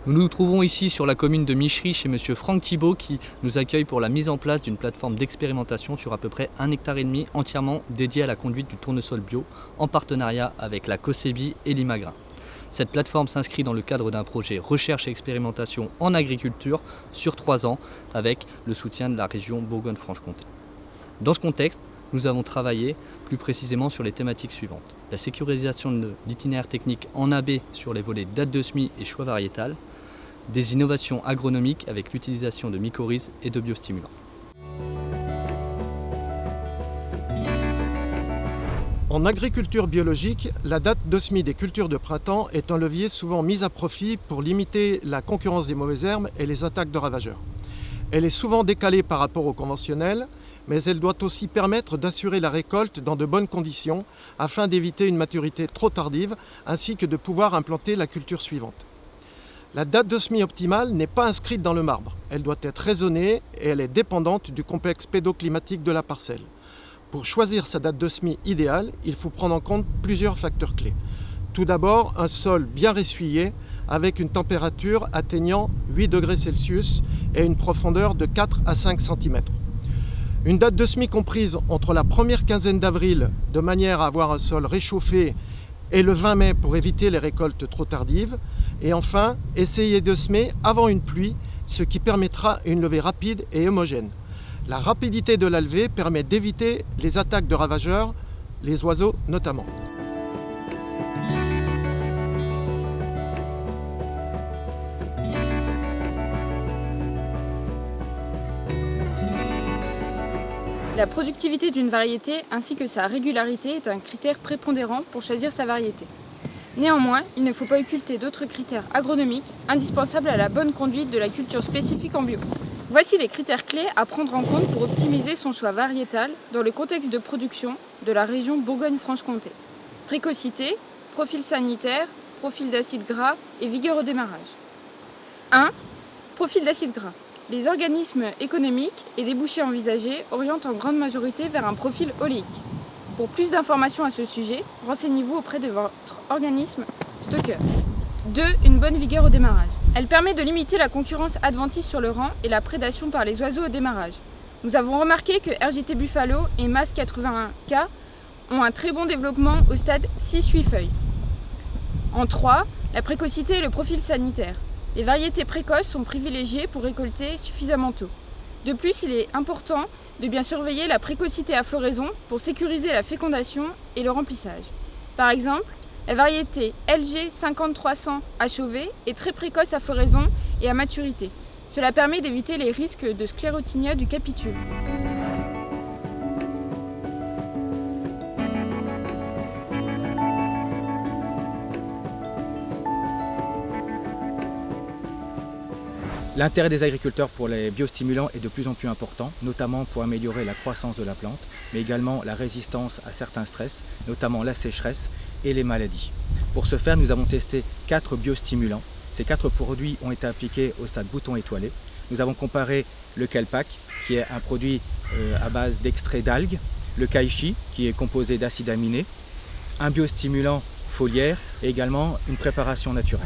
Nous nous trouvons ici sur la commune de Michery chez monsieur Franck Thibault qui nous accueille pour la mise en place d'une plateforme d'expérimentation sur à peu près 1,5 hectare entièrement dédiée à la conduite du tournesol bio en partenariat avec la COSEBI et l'Imagrin. Cette plateforme s'inscrit dans le cadre d'un projet recherche et expérimentation en agriculture sur 3 ans avec le soutien de la région Bourgogne-Franche-Comté. Dans ce contexte, nous avons travaillé plus précisément sur les thématiques suivantes. La sécurisation de l'itinéraire technique en AB sur les volets date de semis et choix variétal, des innovations agronomiques avec l'utilisation de mycorhizes et de biostimulants. En agriculture biologique, la date de semis des cultures de printemps est un levier souvent mis à profit pour limiter la concurrence des mauvaises herbes et les attaques de ravageurs. Elle est souvent décalée par rapport au conventionnel, mais elle doit aussi permettre d'assurer la récolte dans de bonnes conditions afin d'éviter une maturité trop tardive ainsi que de pouvoir implanter la culture suivante. La date de semis optimale n'est pas inscrite dans le marbre. Elle doit être raisonnée et elle est dépendante du complexe pédoclimatique de la parcelle. Pour choisir sa date de semis idéale, il faut prendre en compte plusieurs facteurs clés. Tout d'abord, un sol bien ressuyé avec une température atteignant 8 degrés Celsius et une profondeur de 4 à 5 cm. Une date de semis comprise entre la première quinzaine d'avril de manière à avoir un sol réchauffé et le 20 mai pour éviter les récoltes trop tardives. Et enfin, essayer de semer avant une pluie, ce qui permettra une levée rapide et homogène. La rapidité de la levée permet d'éviter les attaques de ravageurs, les oiseaux notamment. La productivité d'une variété ainsi que sa régularité est un critère prépondérant pour choisir sa variété. Néanmoins, il ne faut pas occulter d'autres critères agronomiques indispensables à la bonne conduite de la culture spécifique en bio. Voici les critères clés à prendre en compte pour optimiser son choix variétal dans le contexte de production de la région Bourgogne-Franche-Comté. Précocité, profil sanitaire, profil d'acide gras et vigueur au démarrage. 1. Profil d'acide gras. Les organismes économiques et débouchés envisagés orientent en grande majorité vers un profil oléique. Pour plus d'informations à ce sujet, renseignez-vous auprès de votre organisme stockeur. 2. Une bonne vigueur au démarrage. Elle permet de limiter la concurrence adventice sur le rang et la prédation par les oiseaux au démarrage. Nous avons remarqué que RJT Buffalo et MAS 81K ont un très bon développement au stade 6-8 feuilles. En 3. La précocité et le profil sanitaire. Les variétés précoces sont privilégiées pour récolter suffisamment tôt. De plus, il est important de bien surveiller la précocité à floraison pour sécuriser la fécondation et le remplissage. Par exemple, la variété LG 50300 HOV est très précoce à floraison et à maturité. Cela permet d'éviter les risques de sclérotinia du capitule. L'intérêt des agriculteurs pour les biostimulants est de plus en plus important, notamment pour améliorer la croissance de la plante, mais également la résistance à certains stress, notamment la sécheresse et les maladies. Pour ce faire, nous avons testé 4 biostimulants. Ces 4 produits ont été appliqués au stade bouton étoilé. Nous avons comparé le Kelpac, qui est un produit à base d'extrait d'algues, le Kaishi, qui est composé d'acides aminés, un biostimulant foliaire et également une préparation naturelle.